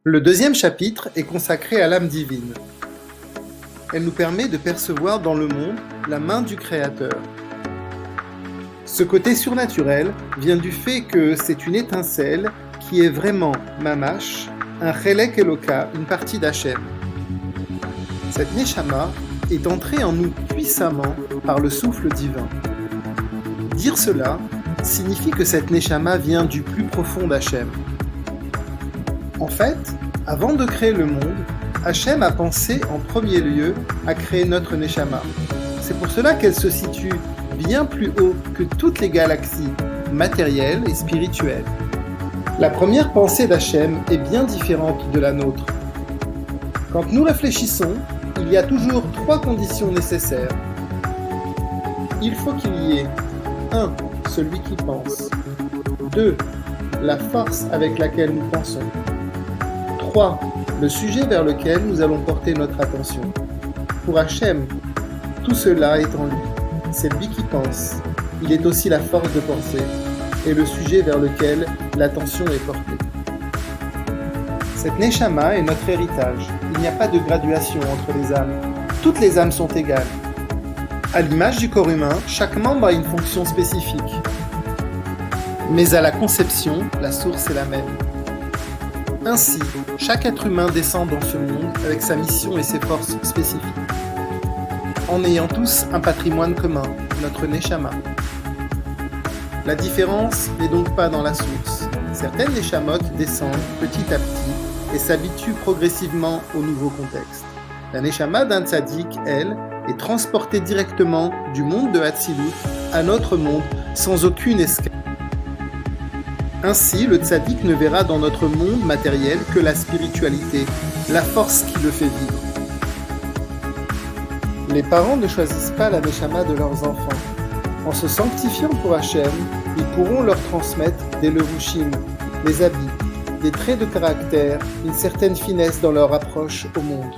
Le deuxième chapitre est consacré à l'âme divine. Elle nous permet de percevoir dans le monde la main du Créateur. Ce côté surnaturel vient du fait que c'est une étincelle qui est vraiment mamash, un chelek Eloka, une partie d'Hachem. Cette neshama est entrée en nous puissamment par le souffle divin. Dire cela signifie que cette neshama vient du plus profond d'Hachem. En fait, avant de créer le monde, Hachem a pensé en premier lieu à créer notre neshama. C'est pour cela qu'elle se situe bien plus haut que toutes les galaxies matérielles et spirituelles. La première pensée d'Hachem est bien différente de la nôtre. Quand nous réfléchissons, il y a toujours 3 conditions nécessaires. Il faut qu'il y ait 1. Celui qui pense. 2. La force avec laquelle nous pensons. 3. Le sujet vers lequel nous allons porter notre attention. Pour Hachem, tout cela est en lui. C'est lui qui pense. Il est aussi la force de penser et le sujet vers lequel l'attention est portée. Cette neshama est notre héritage. Il n'y a pas de graduation entre les âmes. Toutes les âmes sont égales. À l'image du corps humain, chaque membre a une fonction spécifique. Mais à la conception, la source est la même. Ainsi, chaque être humain descend dans ce monde avec sa mission et ses forces spécifiques, en ayant tous un patrimoine commun, notre neshama. La différence n'est donc pas dans la source. Certaines neshamot descendent petit à petit et s'habituent progressivement au nouveau contexte. La neshama d'un tzaddik, elle, est transportée directement du monde de Hatzilut à notre monde sans aucune escale. Ainsi, le tzaddik ne verra dans notre monde matériel que la spiritualité, la force qui le fait vivre. Les parents ne choisissent pas la neshama de leurs enfants. En se sanctifiant pour Hachem, ils pourront leur transmettre des levushim, des habits, des traits de caractère, une certaine finesse dans leur approche au monde.